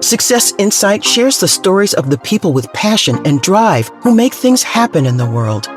Success Insight shares the stories of the people with passion and drive who make things happen in the world.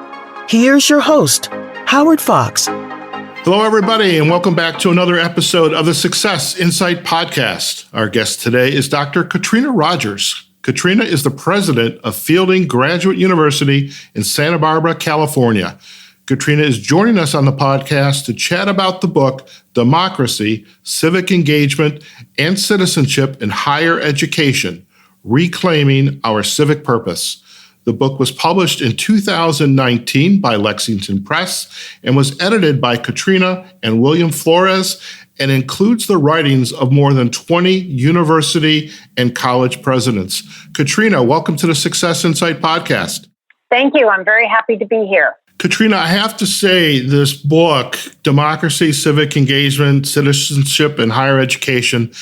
Here's your host, Howard Fox. Hello, everybody, and welcome back to another episode of the Success Insight podcast. Our guest today is Dr. Katrina Rogers. Katrina is the president of Fielding Graduate University in Santa Barbara, California. Katrina is joining us on the podcast to chat about the book, Democracy, Civic Engagement, and Citizenship in Higher Education, Reclaiming Our Civic Purpose. The book was published in 2019 by Lexington Press and was edited by Katrina and William Flores and includes the writings of more than 20 university and college presidents. Katrina, welcome to the Success Insight podcast. Thank you. I'm very happy to be here. Katrina, I have to say this book, Democracy, Civic Engagement, Citizenship, and Higher Education,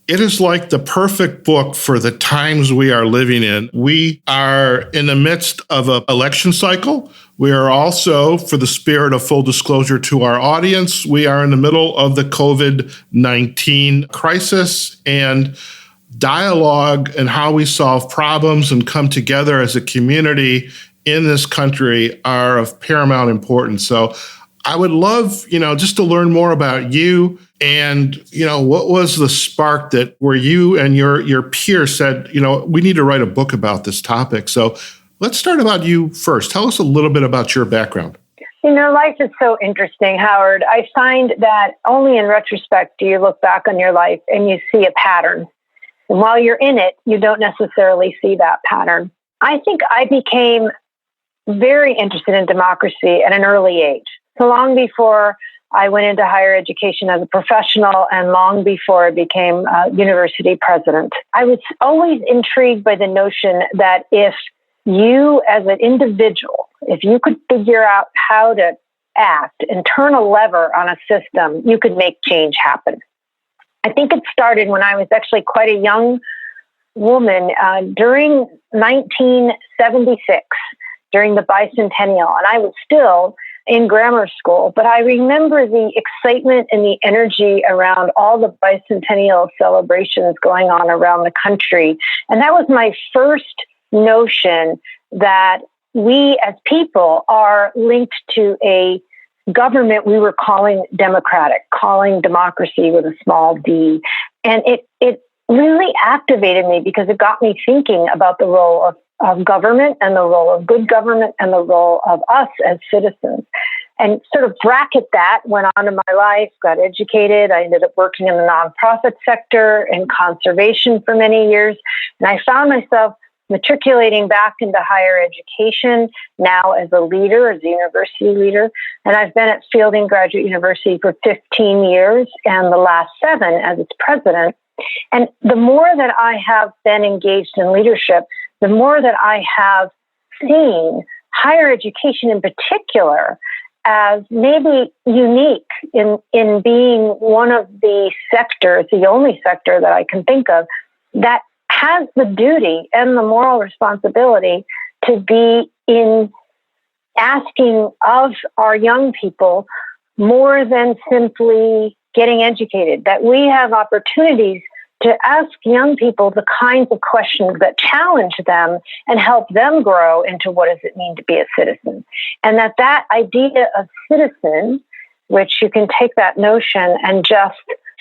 it is like the perfect book for the times we are living in. We are in the midst of an election cycle. We are also, for the spirit of full disclosure to our audience, we are in the middle of the COVID-19 crisis, and dialogue and how we solve problems and come together as a community in this country are of paramount importance. So I would love, just to learn more about you and, what was the spark that where you and your peer said, we need to write a book about this topic. So let's start about you first. Tell us a little bit about your background. Life is so interesting, Howard. I find that only in retrospect do you look back on your life and you see a pattern. And while you're in it, you don't necessarily see that pattern. I think I became very interested in democracy at an early age. So long before I went into higher education as a professional and long before I became a university president, I was always intrigued by the notion that if you as an individual, if you could figure out how to act and turn a lever on a system, you could make change happen. I think it started when I was actually quite a young woman during 1976. During the bicentennial, and I was still in grammar school, but I remember the excitement and the energy around all the bicentennial celebrations going on around the country. And that was my first notion that we as people are linked to a government we were calling democratic, calling democracy with a small d. And it really activated me because it got me thinking about the role of government and the role of good government and the role of us as citizens. And sort of bracket that, went on in my life, got educated. I ended up working in the nonprofit sector and conservation for many years. And I found myself matriculating back into higher education now as a leader, as a university leader. And I've been at Fielding Graduate University for 15 years and the last 7 as its president. And the more that I have been engaged in leadership, the more that I have seen higher education in particular as maybe unique in being one of the sectors, the only sector that I can think of, that has the duty and the moral responsibility to be in asking of our young people more than simply getting educated, that we have opportunities to ask young people the kinds of questions that challenge them and help them grow into what does it mean to be a citizen. And that idea of citizen, which you can take that notion and just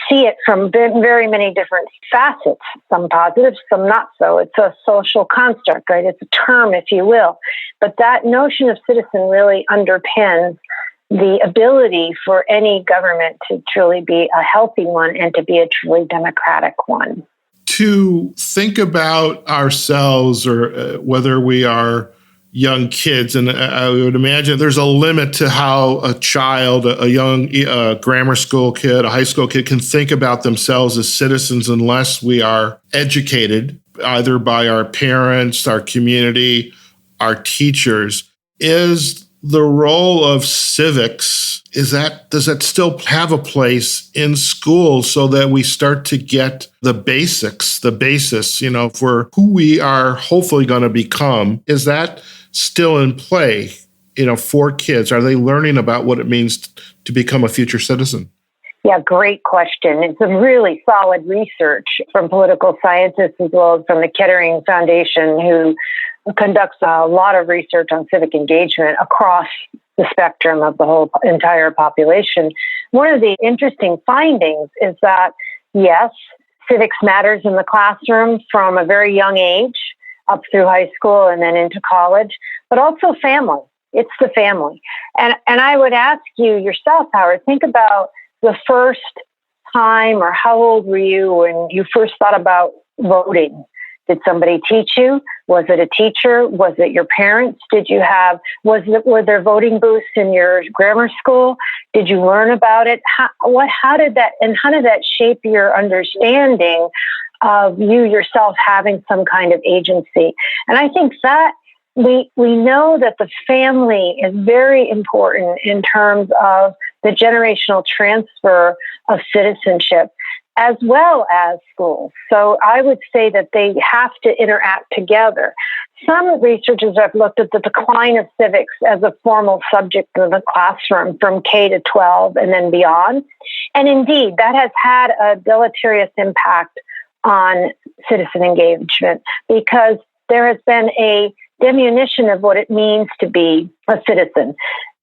see it from very many different facets, some positive, some not so. It's a social construct, right? It's a term, if you will. But that notion of citizen really underpins the ability for any government to truly be a healthy one and to be a truly democratic one. To think about ourselves or whether we are young kids, and I would imagine there's a limit to how a child, a young grammar school kid, a high school kid can think about themselves as citizens unless we are educated either by our parents, our community, our teachers. Is the role of civics, does that still have a place in schools so that we start to get the basics, the basis, for who we are hopefully going to become? Is that still in play, for kids? Are they learning about what it means to become a future citizen? Yeah, great question. It's some really solid research from political scientists as well as from the Kettering Foundation, who conducts a lot of research on civic engagement across the spectrum of the whole entire population. One of the interesting findings is that, yes, civics matters in the classroom from a very young age up through high school and then into college, but also family. It's the family. And I would ask you yourself, Howard, think about the first time, or how old were you when you first thought about voting? Did somebody teach you? Was it a teacher? Was it your parents? Were there voting booths in your grammar school? Did you learn about it? How did that shape your understanding of you yourself having some kind of agency? And I think that we know that the family is very important in terms of the generational transfer of citizenship, as well as schools. So I would say that they have to interact together. Some researchers have looked at the decline of civics as a formal subject in the classroom from K to 12 and then beyond. And indeed, that has had a deleterious impact on citizen engagement, because there has been a diminution of what it means to be a citizen.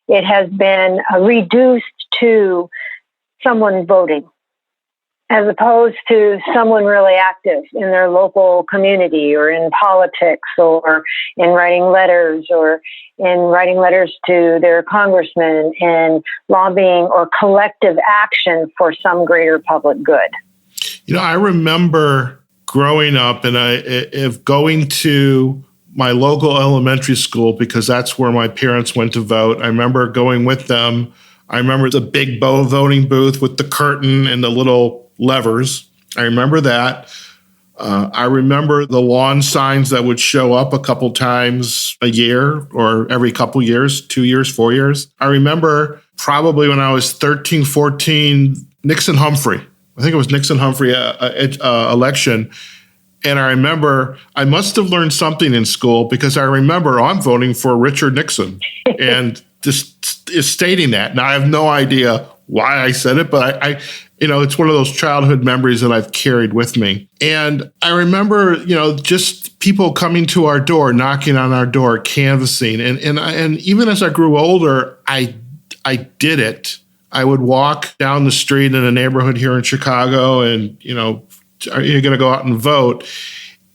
It has been reduced to someone voting, as opposed to someone really active in their local community or in politics or in writing letters to their congressman and lobbying or collective action for some greater public good. I remember growing up and going to my local elementary school, because that's where my parents went to vote. I remember going with them. I remember the big voting booth with the curtain and the little levers. I remember that. I remember the lawn signs that would show up a couple times a year or every couple years, 2 years, 4 years. I remember probably when I was 13, 14, Nixon-Humphrey. I think it was Nixon-Humphrey election. And I remember I must have learned something in school, because I remember I'm voting for Richard Nixon and just is stating that. Now, I have no idea why I said it, but I it's one of those childhood memories that I've carried with me. And I remember, just people coming to our door, knocking on our door, canvassing. And even as I grew older, I did it. I would walk down the street in a neighborhood here in Chicago and, are you going to go out and vote?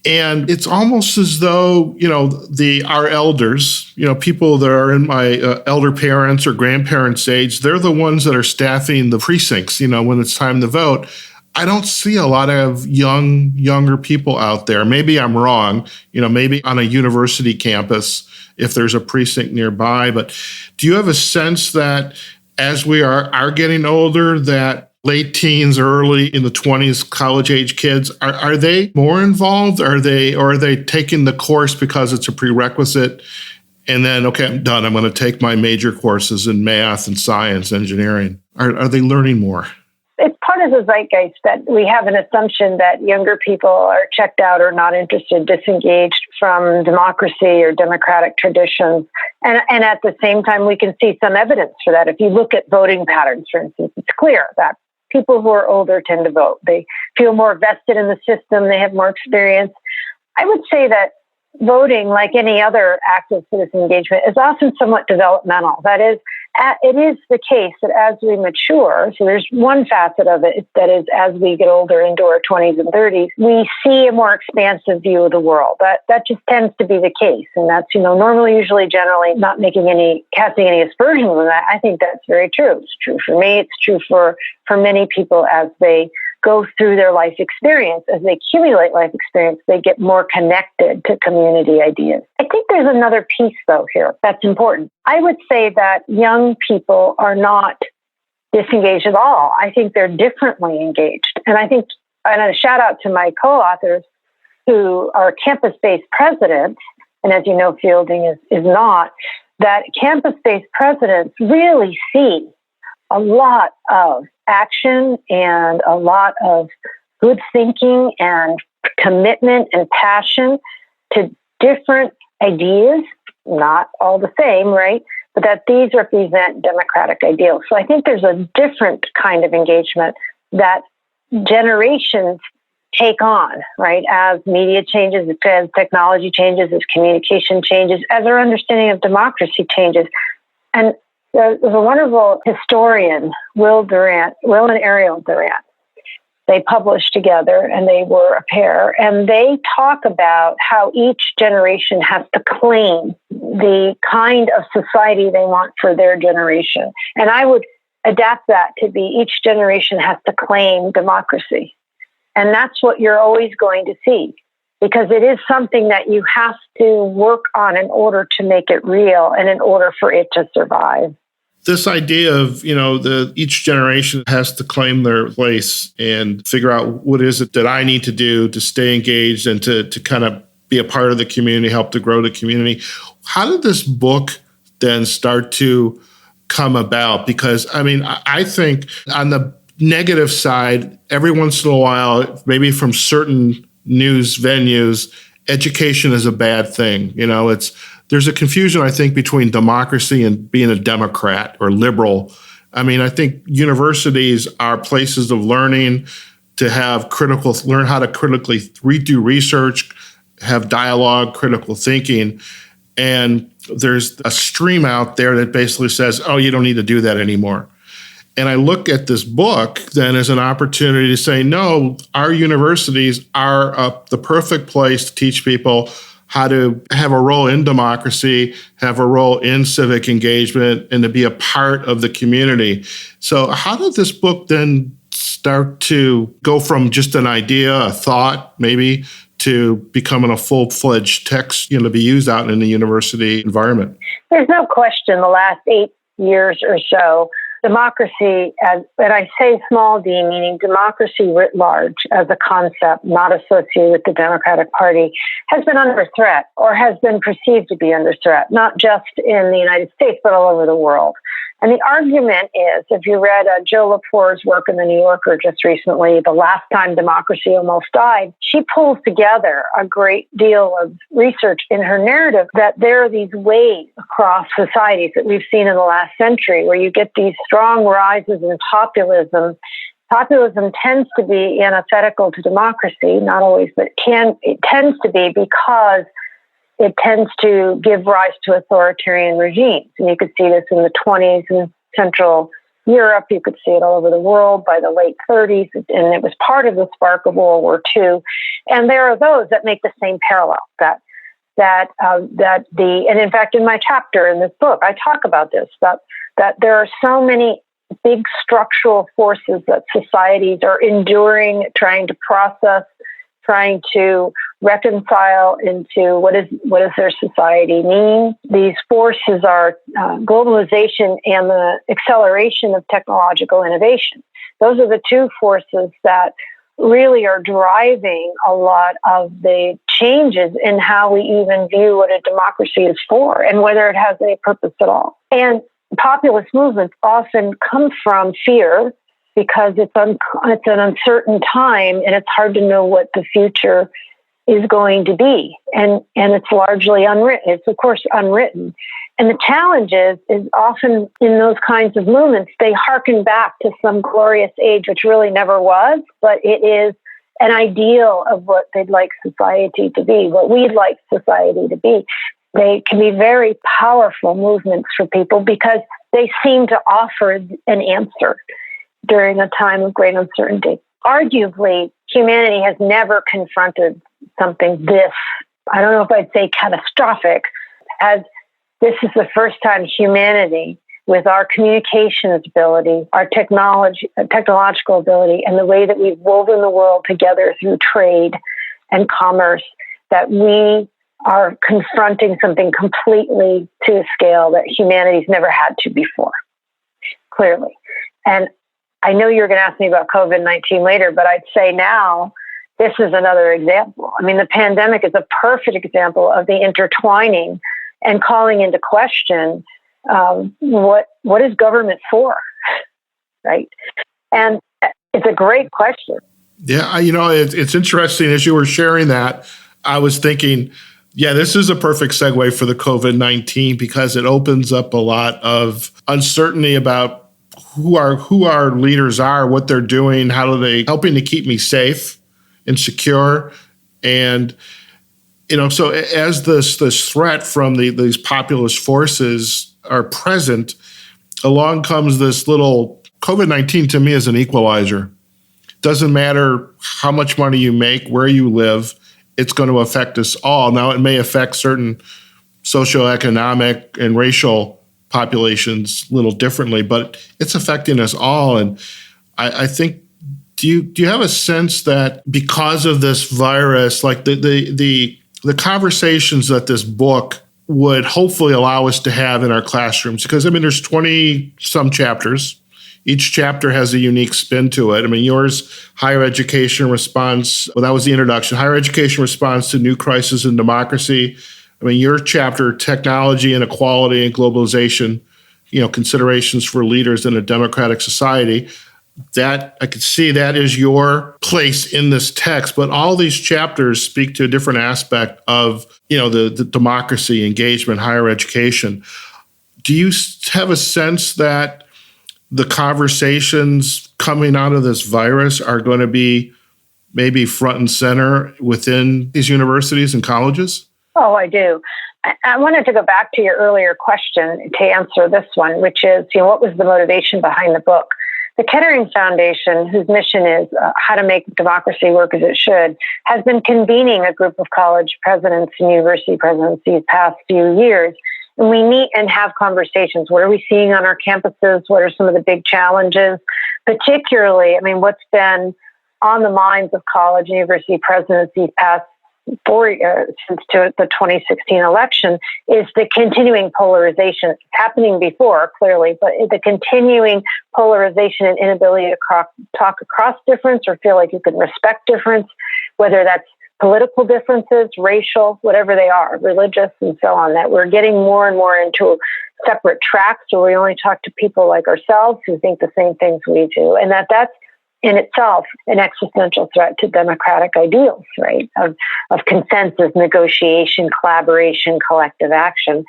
And it's almost as though, our elders, people that are in my elder parents or grandparents' age, they're the ones that are staffing the precincts, when it's time to vote. I don't see a lot of younger people out there. Maybe I'm wrong, maybe on a university campus if there's a precinct nearby. But do you have a sense that as we are getting older, that late teens, early in the 20s, college-age kids, are they more involved? Or are they taking the course because it's a prerequisite? And then, okay, I'm done. I'm going to take my major courses in math and science, engineering. Are they learning more? It's part of the zeitgeist that we have an assumption that younger people are checked out or not interested, disengaged from democracy or democratic traditions. And at the same time, we can see some evidence for that. If you look at voting patterns, for instance, it's clear that people who are older tend to vote. They feel more vested in the system. They have more experience. I would say that voting, like any other active citizen engagement, is often somewhat developmental. That is, it is the case that as we mature, so there's one facet of it, that is, as we get older into our 20s and 30s, we see a more expansive view of the world. That just tends to be the case. And that's, normally, usually, generally, not casting any aspersions on that. I think that's very true. It's true for me. It's true for many people as they go through their life experience. As they accumulate life experience, they get more connected to community ideas. I think there's another piece, though, here that's important. I would say that young people are not disengaged at all. I think they're differently engaged. And a shout out to my co-authors who are campus-based presidents, and as you know, Fielding is not, that campus-based presidents really see a lot of action and a lot of good thinking and commitment and passion to different ideas, not all the same, right? but that these represent democratic ideals. So I think there's a different kind of engagement that generations take on, right? As media changes, as technology changes, as communication changes, as our understanding of democracy changes. And there's a wonderful historian, Will and Ariel Durant. They published together, and they were a pair, and they talk about how each generation has to claim the kind of society they want for their generation. And I would adapt that to be each generation has to claim democracy. And that's what you're always going to see, because it is something that you have to work on in order to make it real and in order for it to survive. This idea of, each generation has to claim their place and figure out what is it that I need to do to stay engaged and to kind of be a part of the community, help to grow the community. How did this book then start to come about? Because, I think on the negative side, every once in a while, maybe from certain news venues, education is a bad thing. There's a confusion, I think, between democracy and being a Democrat or liberal. I think universities are places of learning to learn how to critically redo research, have dialogue, critical thinking. And there's a stream out there that basically says, oh, you don't need to do that anymore. And I look at this book then as an opportunity to say, no, our universities are the perfect place to teach people how to have a role in democracy, have a role in civic engagement, and to be a part of the community. So how did this book then start to go from just an idea, a thought maybe, to becoming a full-fledged text, to be used out in the university environment? There's no question the last 8 years or so, democracy, and I say small d, meaning democracy writ large as a concept not associated with the Democratic Party, has been under threat or has been perceived to be under threat, not just in the United States, but all over the world. And the argument is, if you read Jill Lepore's work in The New Yorker just recently, The Last Time Democracy Almost Died, she pulls together a great deal of research in her narrative that there are these waves across societies that we've seen in the last century where you get these strong rises in populism. Populism tends to be antithetical to democracy, not always, but it tends to be because it tends to give rise to authoritarian regimes. And you could see this in the 20s in Central Europe. You could see it all over the world by the late 30s. And it was part of the spark of World War II. And there are those that make the same parallel, and in fact, in my chapter in this book, I talk about this, that there are so many big structural forces that societies are enduring, trying to process, trying to reconcile into what does their society mean. These forces are globalization and the acceleration of technological innovation. Those are the two forces that really are driving a lot of the changes in how we even view what a democracy is for and whether it has any purpose at all. And populist movements often come from fear, because it's an uncertain time and it's hard to know what the future is going to be. And it's largely unwritten. It's, of course, unwritten. And the challenge is often in those kinds of movements, they hearken back to some glorious age, which really never was, but it is an ideal of what they'd like society to be, what we'd like society to be. They can be very powerful movements for people because they seem to offer an answer during a time of great uncertainty. Arguably, humanity has never confronted something this, I don't know if I'd say catastrophic, as this is the first time humanity, with our communications ability, our technological ability, and the way that we've woven the world together through trade and commerce, that we are confronting something completely to a scale that humanity's never had to before, clearly. And I know you're going to ask me about COVID-19 later, but I'd say now this is another example. The pandemic is a perfect example of the intertwining and calling into question what is government for, right? And it's a great question. Yeah, it's interesting. As you were sharing that, I was thinking Yeah, this is a perfect segue for the COVID-19 because it opens up a lot of uncertainty about who our leaders are, what they're doing, how are they helping to keep me safe and secure. And, so as this threat from these populist forces are present, along comes this little COVID-19 to me as an equalizer. Doesn't matter how much money you make, where you live, it's going to affect us all. Now, it may affect certain socioeconomic and racial populations a little differently, but it's affecting us all. And I think, do you have a sense that because of this virus, like the conversations that this book would hopefully allow us to have in our classrooms? Because, there's 20 some chapters. Each chapter has a unique spin to it. Yours, higher education response, well, that was the introduction. Higher education response to new crisis in democracy. Your chapter, technology, inequality, and globalization, considerations for leaders in a democratic society. That I could see that is your place in this text, but all these chapters speak to a different aspect of, the democracy, engagement, higher education. Do you have a sense that the conversations coming out of this virus are going to be maybe front and center within these universities and colleges? Oh, I do. I wanted to go back to your earlier question to answer this one, which is, what was the motivation behind the book? The Kettering Foundation, whose mission is how to make democracy work as it should, has been convening a group of college presidents and university presidents these past few years. And we meet and have conversations. What are we seeing on our campuses? What are some of the big challenges? Particularly, what's been on the minds of college and university presidents these past 4 years since the 2016 election is the continuing polarization. It's happening before, clearly, but the continuing polarization and inability to talk across difference or feel like you can respect difference, whether that's political differences, racial, whatever they are, religious, and so on, that we're getting more and more into separate tracks where we only talk to people like ourselves who think the same things we do. And that's in itself an existential threat to democratic ideals, right? Of consensus, negotiation, collaboration, collective action.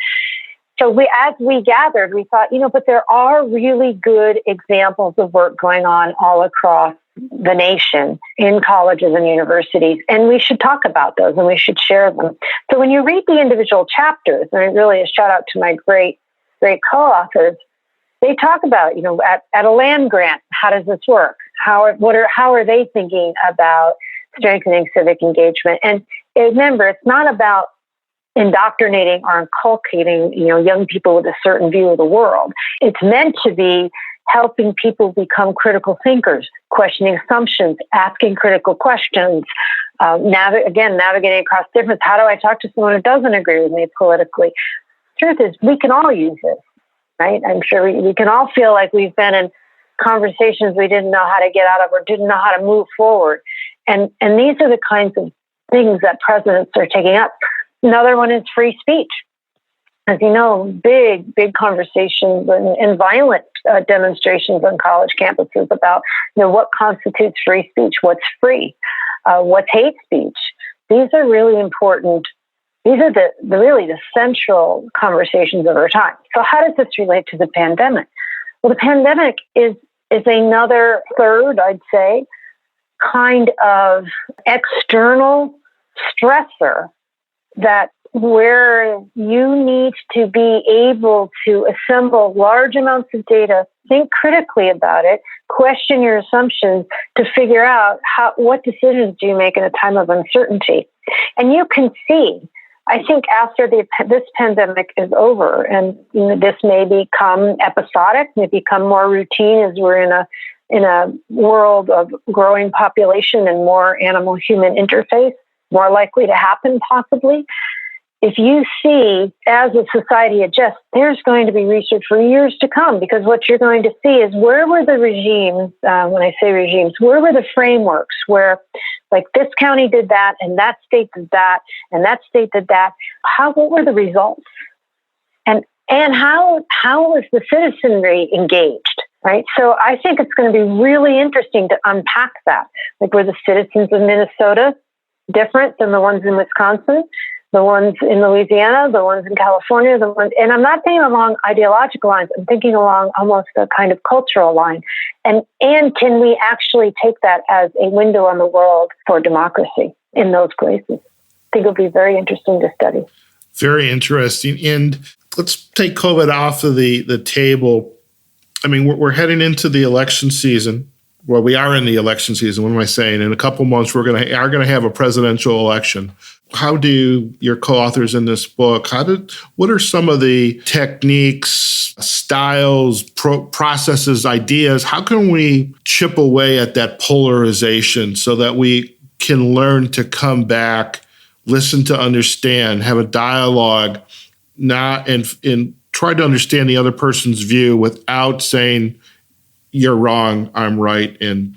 So as we gathered, we thought, but there are really good examples of work going on all across the nation in colleges and universities, and we should talk about those and we should share them. So when you read the individual chapters, and really a shout out to my great co-authors, they talk about, at a land grant, how does this work? How are they thinking about strengthening civic engagement? And remember, it's not about indoctrinating or inculcating, young people with a certain view of the world. It's meant to be helping people become critical thinkers, questioning assumptions, asking critical questions, navigating across difference. How do I talk to someone who doesn't agree with me politically? Truth is, we can all use this, right? I'm sure we can all feel like we've been in conversations we didn't know how to get out of or didn't know how to move forward. And these are the kinds of things that presidents are taking up. Another one is free speech. As you know, big conversations and violent demonstrations on college campuses about, what constitutes free speech, what's free, what's hate speech. These are really important. These are the central conversations of our time. So how does this relate to the pandemic? Well, the pandemic is another third, I'd say, kind of external stressor that where you need to be able to assemble large amounts of data, think critically about it, question your assumptions to figure out what decisions do you make in a time of uncertainty. And you can see, I think after this pandemic is over, and this may become episodic, may become more routine as we're in a world of growing population and more animal-human interface, more likely to happen possibly. If you see, as a society adjusts, there's going to be research for years to come, because what you're going to see is where were the regimes, when I say regimes, where were the frameworks where, like, this county did that, and that state did that, and that state did that. What were the results? And how was the citizenry engaged, right? So I think it's going to be really interesting to unpack that. Like, were the citizens of Minnesota different than the ones in Wisconsin? The ones in Louisiana, the ones in California, and I'm not thinking along ideological lines. I'm thinking along almost a kind of cultural line. And can we actually take that as a window on the world for democracy in those places? I think it'll be very interesting to study. Very interesting. And let's take COVID off of the table. I mean, we're heading into the election season. Well, we are in the election season. What am I saying? In a couple months, we're going to have a presidential election. How do your co-authors in this book, what are some of the techniques, styles, processes, ideas? How can we chip away at that polarization so that we can learn to come back, listen to understand, have a dialogue, and try to understand the other person's view without saying, you're wrong, I'm right. And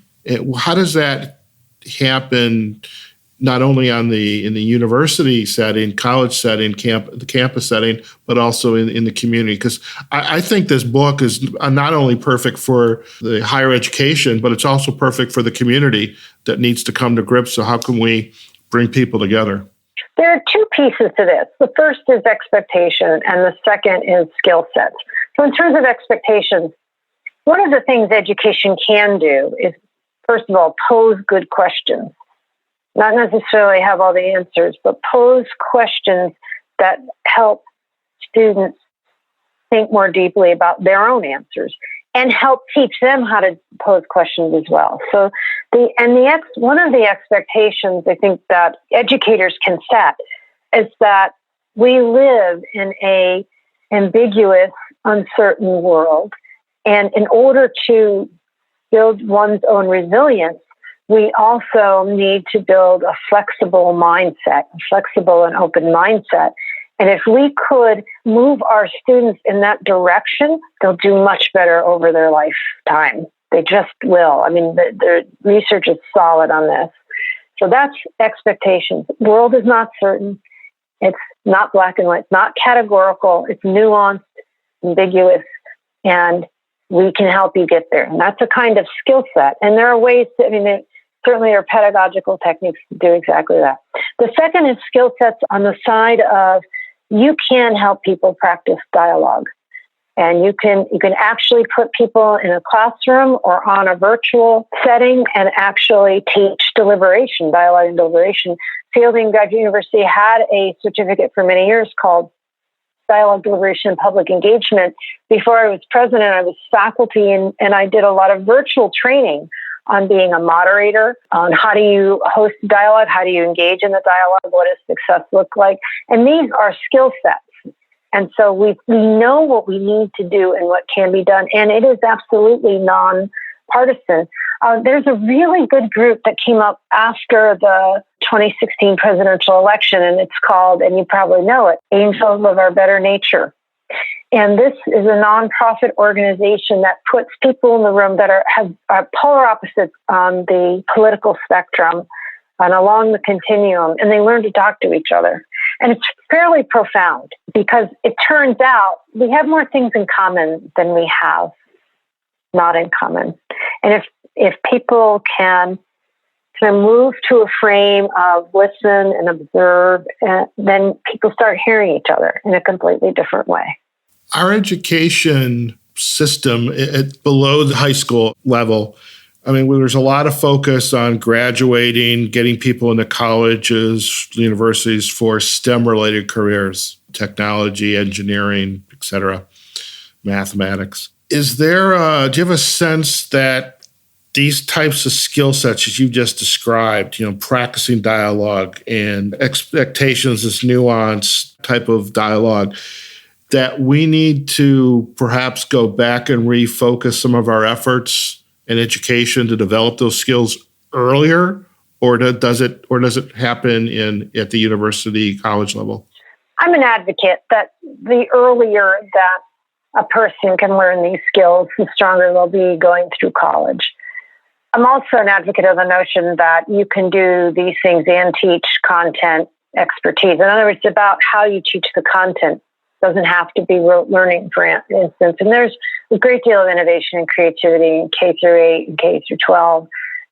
how does that happen not only in the university setting, college setting, the campus setting, but also in the community? Because I think this book is not only perfect for the higher education, but it's also perfect for the community that needs to come to grips. So how can we bring people together? There are two pieces to this. The first is expectation, and the second is skill sets. So in terms of expectations, one of the things education can do is, first of all, pose good questions. Not necessarily have all the answers, but pose questions that help students think more deeply about their own answers and help teach them how to pose questions as well. So one of the expectations I think that educators can set is that we live in an ambiguous, uncertain world. And in order to build one's own resilience, we also need to build a flexible mindset, a flexible and open mindset. And if we could move our students in that direction, they'll do much better over their lifetime. They just will. I mean, the research is solid on this. So that's expectations. The world is not certain. It's not black and white. It's not categorical. It's nuanced, ambiguous, and we can help you get there. And that's a kind of skill set. And there are ways to, certainly there are pedagogical techniques to do exactly that. The second is skill sets on the side of you can help people practice dialogue. And you can actually put people in a classroom or on a virtual setting and actually teach deliberation, dialogue and deliberation. Fielding Graduate University had a certificate for many years called Dialogue, Deliberation, and Public Engagement. Before I was president, I was faculty, and I did a lot of virtual training on being a moderator, on how do you host dialogue, how do you engage in the dialogue, what does success look like. And these are skill sets. And so we know what we need to do and what can be done. And it is absolutely nonpartisan. There's a really good group that came up after the 2016 presidential election, and it's called, and you probably know it, Angels of Our Better Nature. And this is a nonprofit organization that puts people in the room that are polar opposites on the political spectrum and along the continuum, and they learn to talk to each other. And it's fairly profound because it turns out we have more things in common than we have not in common. And if people can move to a frame of listen and observe, then people start hearing each other in a completely different way. Our education system below the high school level, there's a lot of focus on graduating, getting people into colleges, universities for STEM-related careers, technology, engineering, et cetera, mathematics. Do you have a sense that these types of skill sets that you just described, practicing dialogue and expectations, this nuanced type of dialogue, that we need to perhaps go back and refocus some of our efforts in education to develop those skills earlier, or does it happen at the university college level? I'm an advocate that the earlier that a person can learn these skills, the stronger they'll be going through college. I'm also an advocate of the notion that you can do these things and teach content expertise. In other words, it's about how you teach the content. It doesn't have to be rote learning, for instance. And there's a great deal of innovation and creativity in K through 8 and K through 12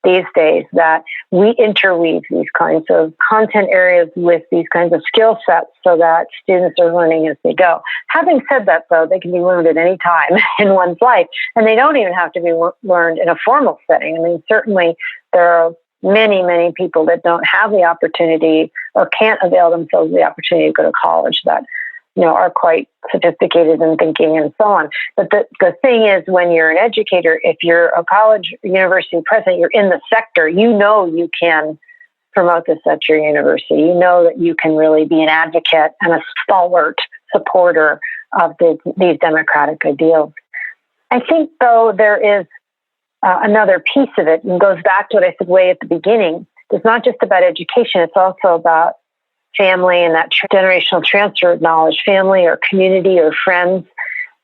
these days that we interweave these kinds of content areas with these kinds of skill sets so that students are learning as they go. Having said that, though, they can be learned at any time in one's life, and they don't even have to be learned in a formal setting. I mean, certainly there are many, many people that don't have the opportunity or can't avail themselves of the opportunity to go to college that, are quite sophisticated in thinking and so on. But the thing is, when you're an educator, if you're a college or university president, you're in the sector, you can promote this at your university. You know that you can really be an advocate and a stalwart supporter of these democratic ideals. I think, though, there is another piece of it, and goes back to what I said way at the beginning. It's not just about education, it's also about family and that generational transfer of knowledge, family or community or friends.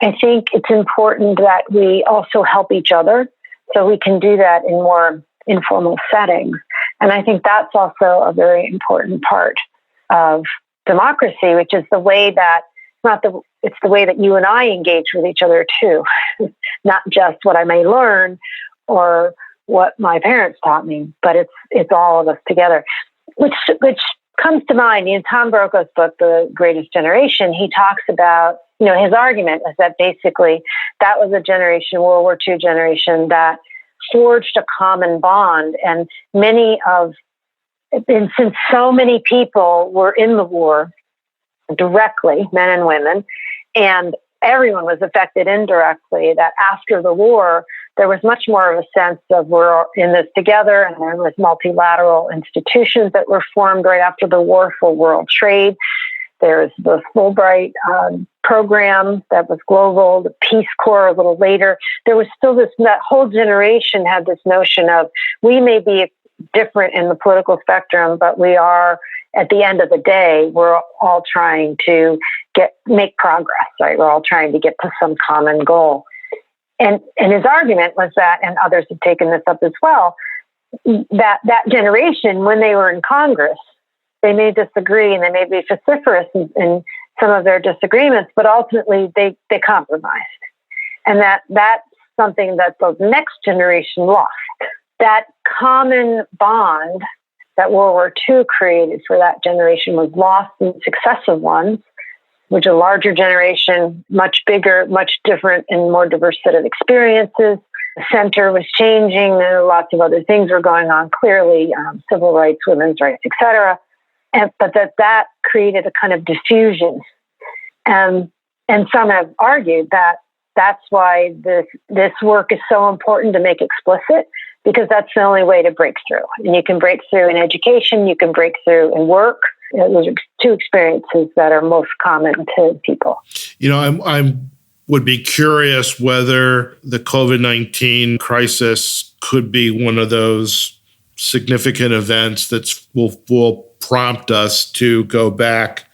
I think it's important that we also help each other so we can do that in more informal settings. And I think that's also a very important part of democracy, which is the way that it's the way that you and I engage with each other too, not just what I may learn or what my parents taught me, but it's all of us together, which comes to mind in Tom Brokaws' book, The Greatest Generation. He talks about, his argument is that basically that was a generation, World War II generation, that forged a common bond. And since so many people were in the war directly, men and women, and everyone was affected indirectly, that after the war, there was much more of a sense of we're in this together, and there was multilateral institutions that were formed right after the war for world trade. There's the Fulbright program that was global, the Peace Corps a little later. There was still that whole generation had this notion of we may be different in the political spectrum, but we are, at the end of the day, we're all trying to make progress, right? We're all trying to get to some common goal. And his argument was that, and others have taken this up as well, that generation, when they were in Congress, they may disagree and they may be vociferous in some of their disagreements, but ultimately they compromised. And that's something that the next generation lost. That common bond that World War II created for that generation was lost in successive ones, which a larger generation, much bigger, much different, and more diverse set of experiences. The center was changing. Lots of other things were going on, clearly, civil rights, women's rights, etc. But that created a kind of diffusion. And some have argued that that's why this work is so important to make explicit, because that's the only way to break through. And you can break through in education, you can break through in work. Those are two experiences that are most common to people. I would be curious whether the COVID-19 crisis could be one of those significant events that will prompt us to go back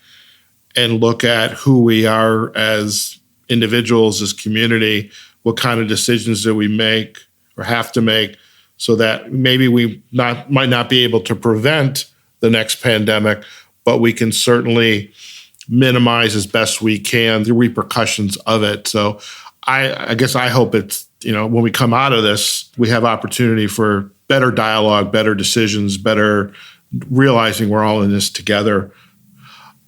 and look at who we are as individuals, as community, what kind of decisions that we make or have to make, so that maybe we might not be able to prevent the next pandemic, but we can certainly minimize as best we can the repercussions of it. So I guess I hope it's, when we come out of this, we have opportunity for better dialogue, better decisions, better realizing we're all in this together.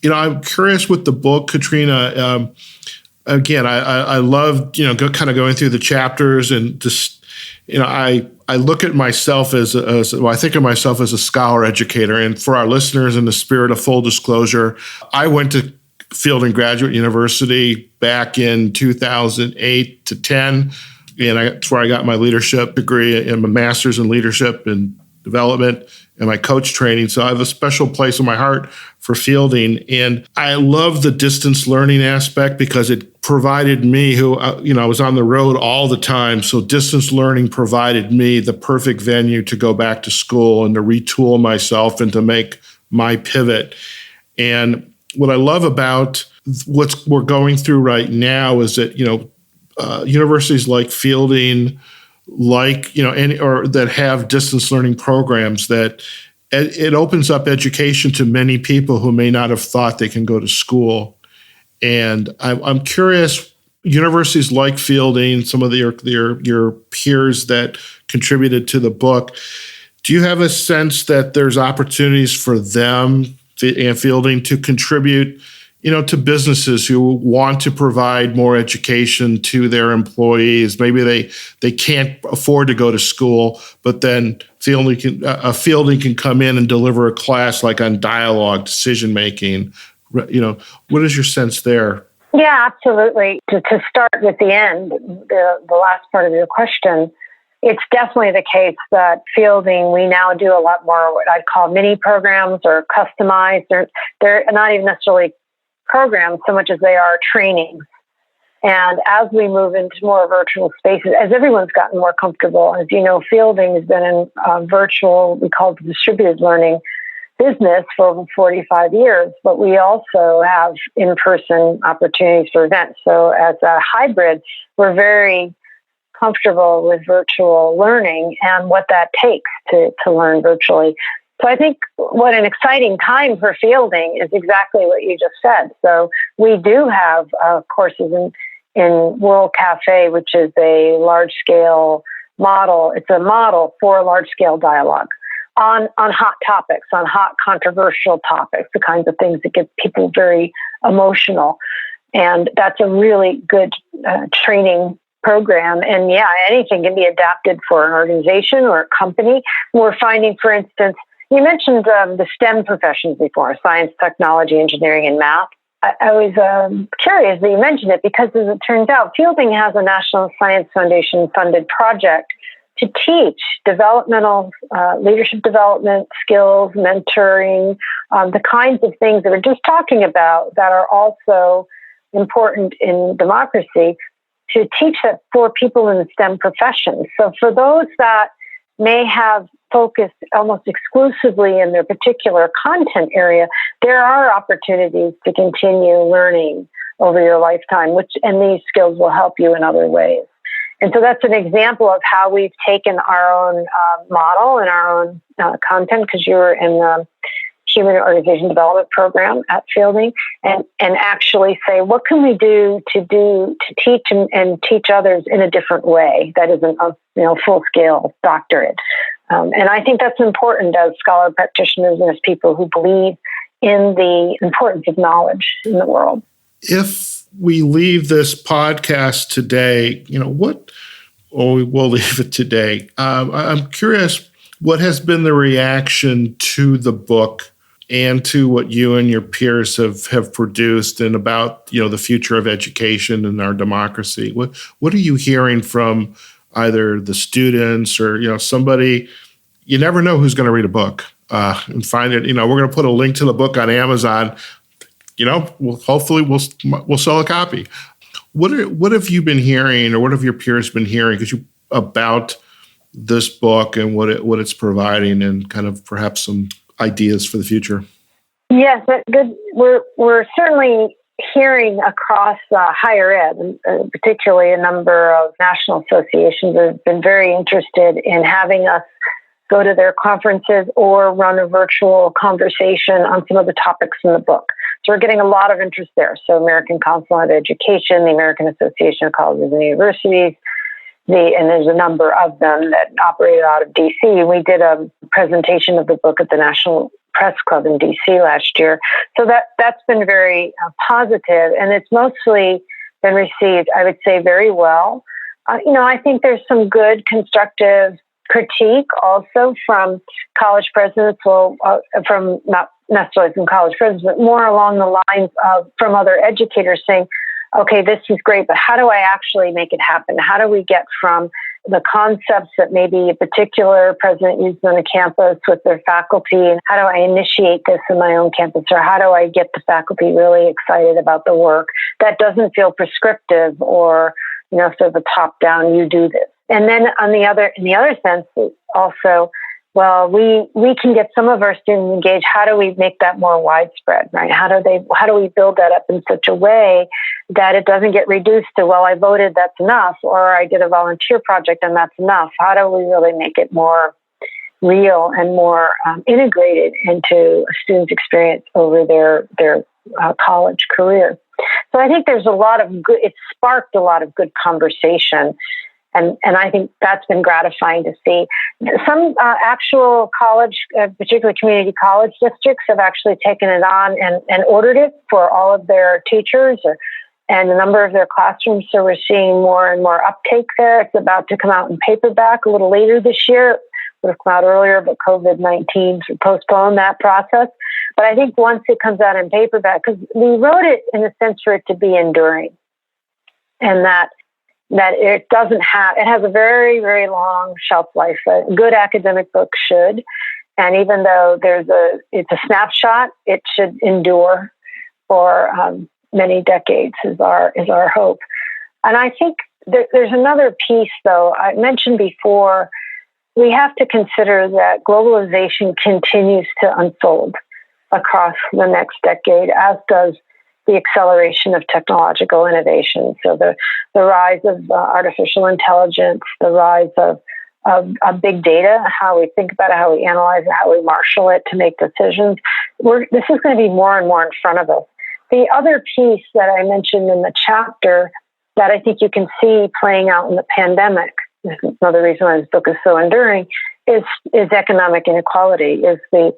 I'm curious with the book, Katrina. Again, I love, kind of going through the chapters and just, I look at myself I think of myself as a scholar educator. And for our listeners, in the spirit of full disclosure, I went to Fielding Graduate University back in 2008 to 10. And that's where I got my leadership degree and my master's in leadership and development and my coach training. So I have a special place in my heart for Fielding. And I love the distance learning aspect because it provided me I was on the road all the time. So distance learning provided me the perfect venue to go back to school and to retool myself and to make my pivot. And what I love about what we're going through right now is that, universities like Fielding, or that have distance learning programs, that it opens up education to many people who may not have thought they can go to school. And I'm curious universities like Fielding, some of your peers that contributed to the book, do you have a sense that there's opportunities for them and Fielding to contribute, to businesses who want to provide more education to their employees? Maybe they can't afford to go to school, but then Fielding can come in and deliver a class like on dialogue, decision making. What is your sense there? Yeah, absolutely. To start with the end, the last part of your question, it's definitely the case that Fielding, we now do a lot more what I'd call mini programs or customized. They're not even necessarily programs so much as they are trainings. And as we move into more virtual spaces, as everyone's gotten more comfortable, as you know, Fielding has been in virtual, we call it distributed learning business for over 45 years, but we also have in-person opportunities for events. So as a hybrid, we're very comfortable with virtual learning and what that takes to learn virtually. So I think what an exciting time for Fielding is exactly what you just said. So we do have courses in World Cafe, which is a large-scale model. It's a model for large-scale dialogue on hot topics, on hot controversial topics, the kinds of things that get people very emotional. And that's a really good training program. And yeah, anything can be adapted for an organization or a company. We're finding, for instance, you mentioned the STEM professions before, science, technology, engineering, and math. I was curious that you mentioned it because, as it turns out, Fielding has a National Science Foundation funded project to teach developmental leadership development skills, mentoring, the kinds of things that we're just talking about that are also important in democracy, to teach that for people in the STEM professions. So for those that may have focused almost exclusively in their particular content area, there are opportunities to continue learning over your lifetime, and these skills will help you in other ways. And so that's an example of how we've taken our own model and our own content, because you were in the Human Organization Development Program at Fielding, and actually say, what can we do to teach and teach others in a different way that isn't a full-scale doctorate. And I think that's important as scholar practitioners and as people who believe in the importance of knowledge in the world. If we leave this podcast today, we'll leave it today. I'm curious, what has been the reaction to the book and to what you and your peers have produced, and about the future of education and our democracy? What are you hearing from either the students or somebody? You never know who's going to read a book and find it. We're going to put a link to the book on Amazon. Hopefully we'll sell a copy. What have you been hearing, or what have your peers been hearing about this book and what it's providing, and kind of perhaps some ideas for the future? Yes, good. We're certainly hearing across higher ed, and particularly a number of national associations have been very interested in having us go to their conferences or run a virtual conversation on some of the topics in the book. So we're getting a lot of interest there. So American Council on Education, the American Association of Colleges and Universities, and there's a number of them that operate out of D.C. We did a presentation of the book at the National Press Club in D.C. last year. So that's been very positive, and it's mostly been received, I would say, very well. I think there's some good constructive critique also from college presidents, from not necessarily from college presidents, but more along the lines of from other educators saying, okay, this is great, but how do I actually make it happen? How do we get from the concepts that maybe a particular president uses on a campus with their faculty, and how do I initiate this in my own campus, or how do I get the faculty really excited about the work that doesn't feel prescriptive or, sort of a top-down, you do this. And then in the other sense, also, well, we can get some of our students engaged. How do we make that more widespread, right? How do we build that up in such a way that it doesn't get reduced to, well, I voted, that's enough, or I did a volunteer project and that's enough? How do we really make it more real and more integrated into a student's experience over their college career? So I think there's a lot of good, it sparked a lot of good conversation. And I think that's been gratifying to see. Some actual college, particularly community college districts, have actually taken it on and ordered it for all of their teachers and a number of their classrooms. So we're seeing more and more uptake there. It's about to come out in paperback a little later this year. It would have come out earlier, but COVID-19 postponed that process. But I think once it comes out in paperback, because we wrote it in a sense for it to be enduring, and that it has a very, very long shelf life. A good academic book should. And even though it's a snapshot, it should endure for many decades is our hope. And I think there's another piece, though. I mentioned before, we have to consider that globalization continues to unfold across the next decade, as does the acceleration of technological innovation. So the rise of artificial intelligence, the rise of big data, how we think about it, how we analyze it, how we marshal it to make decisions. This is going to be more and more in front of us. The other piece that I mentioned in the chapter that I think you can see playing out in the pandemic, this is another reason why this book is so enduring, is economic inequality, is the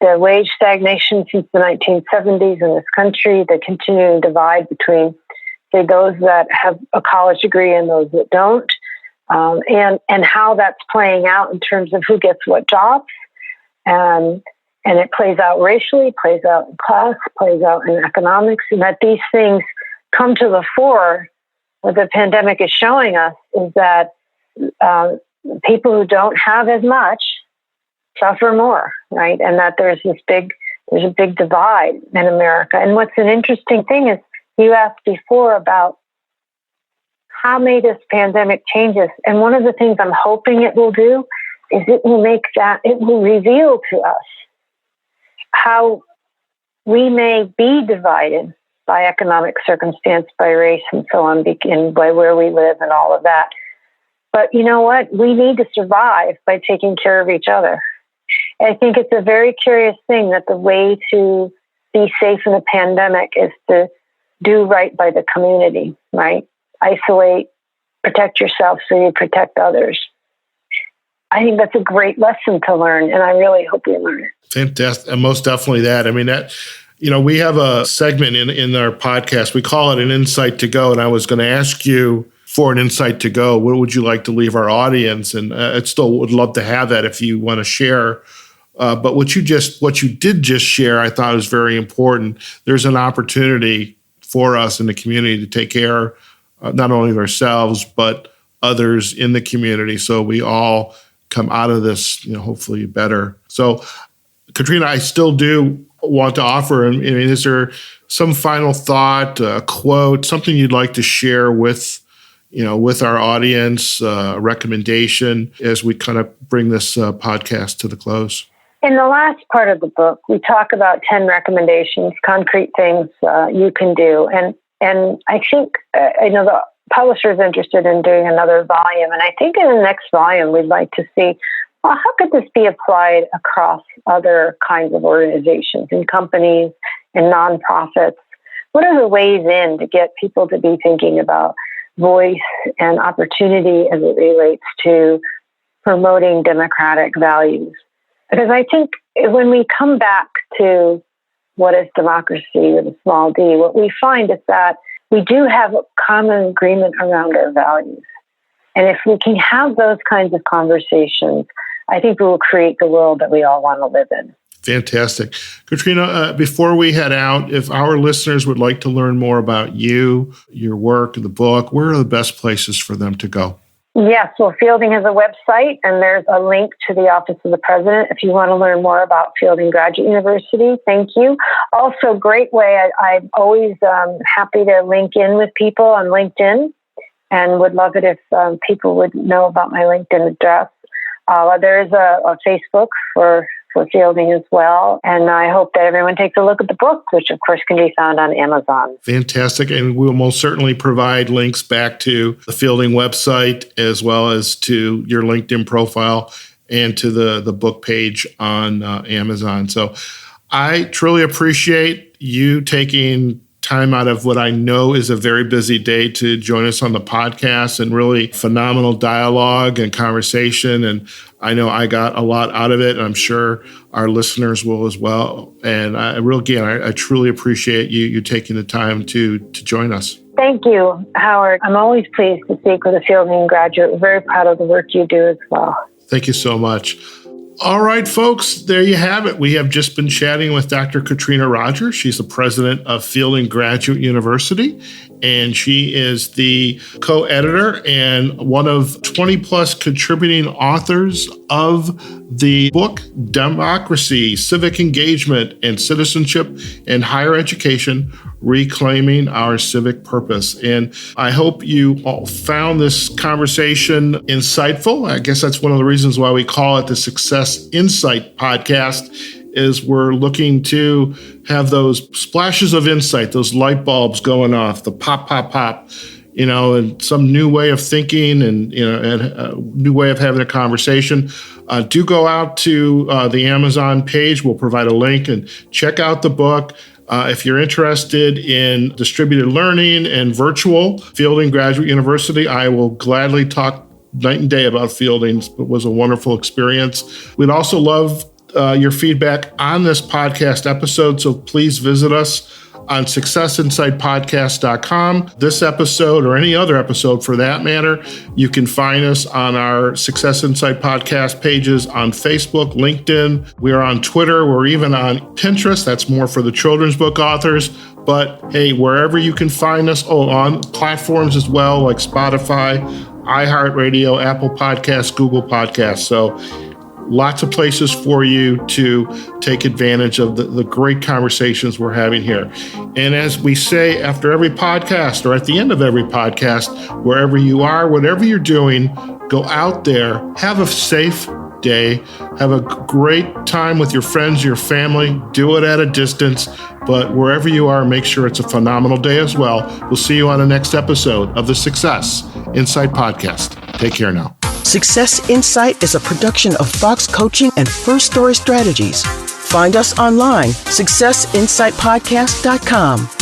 wage stagnation since the 1970s in this country, the continuing divide between, say, those that have a college degree and those that don't, and how that's playing out in terms of who gets what jobs. And it plays out racially, plays out in class, plays out in economics, and that these things come to the fore. What the pandemic is showing us is that people who don't have as much suffer more, right? And that there's a big divide in America. And what's an interesting thing is you asked before about how may this pandemic change us. And one of the things I'm hoping it will do is it will reveal to us how we may be divided by economic circumstance, by race and so on, and by where we live and all of that. But you know what? We need to survive by taking care of each other. I think it's a very curious thing that the way to be safe in a pandemic is to do right by the community, right? Isolate, protect yourself so you protect others. I think that's a great lesson to learn, and I really hope we learn it. Fantastic. And most definitely that. I mean, that, we have a segment in our podcast. We call it an insight to go. And I was going to ask you for an insight to go, what would you like to leave our audience? And I still would love to have that if you want to share. But what you did just share, I thought was very important. There's an opportunity for us in the community to take care not only of ourselves, but others in the community. So we all come out of this, hopefully better. So Katrina, I still do want to offer, is there some final thought, a quote, something you'd like to share with our audience, a recommendation as we kind of bring this podcast to the close? In the last part of the book, we talk about 10 recommendations, concrete things you can do. And I think, I know the publisher is interested in doing another volume. And I think in the next volume, we'd like to see, well, how could this be applied across other kinds of organizations and companies and nonprofits? What are the ways in to get people to be thinking about voice and opportunity as it relates to promoting democratic values? Because I think when we come back to what is democracy with a small d, what we find is that we do have a common agreement around our values. And if we can have those kinds of conversations, I think we will create the world that we all want to live in. Fantastic. Katrina, before we head out, if our listeners would like to learn more about you, your work, the book, where are the best places for them to go? Yes, well, Fielding has a website, and there's a link to the Office of the President if you want to learn more about Fielding Graduate University. Thank you. Also, great way, I'm always happy to link in with people on LinkedIn, and would love it if people would know about my LinkedIn address. There is a Facebook for Fielding as well. And I hope that everyone takes a look at the book, which of course can be found on Amazon. Fantastic. And we'll most certainly provide links back to the Fielding website, as well as to your LinkedIn profile and to the book page on Amazon. So I truly appreciate you taking time out of what I know is a very busy day to join us on the podcast, and really phenomenal dialogue and conversation. And I know I got a lot out of it, and I'm sure our listeners will as well. And I truly appreciate you taking the time to join us. Thank you, Howard. I'm always pleased to speak with a Fielding graduate. We're very proud of the work you do as well. Thank you so much. All right, folks, there you have it. We have just been chatting with Dr. Katrina Rogers. She's the president of Fielding Graduate University, and she is the co-editor and one of 20 plus contributing authors of the book, Democracy, Civic Engagement, and Citizenship in Higher Education, Reclaiming Our Civic Purpose. And I hope you all found this conversation insightful. I guess that's one of the reasons why we call it the Success Insight Podcast, is we're looking to have those splashes of insight, those light bulbs going off, the pop, pop, pop, and some new way of thinking and a new way of having a conversation. Do go out to the Amazon page. We'll provide a link and check out the book. If you're interested in distributed learning and virtual Fielding Graduate University, I will gladly talk night and day about Fielding. It was a wonderful experience. We'd also love your feedback on this podcast episode, so please visit us on successinsightpodcast.com. This episode, or any other episode for that matter, you can find us on our Success Insight podcast pages on Facebook, LinkedIn. We are on Twitter. We're even on Pinterest. That's more for the children's book authors. But hey, wherever you can find us, on platforms as well, like Spotify, iHeartRadio, Apple Podcasts, Google Podcasts. So lots of places for you to take advantage of the great conversations we're having here. And as we say after every podcast, or at the end of every podcast, wherever you are, whatever you're doing, go out there, have a safe day, have a great time with your friends, your family, do it at a distance, but wherever you are, make sure it's a phenomenal day as well. We'll see you on the next episode of the Success Insight Podcast. Take care now. Success Insight is a production of Fox Coaching and First Story Strategies. Find us online, successinsightpodcast.com.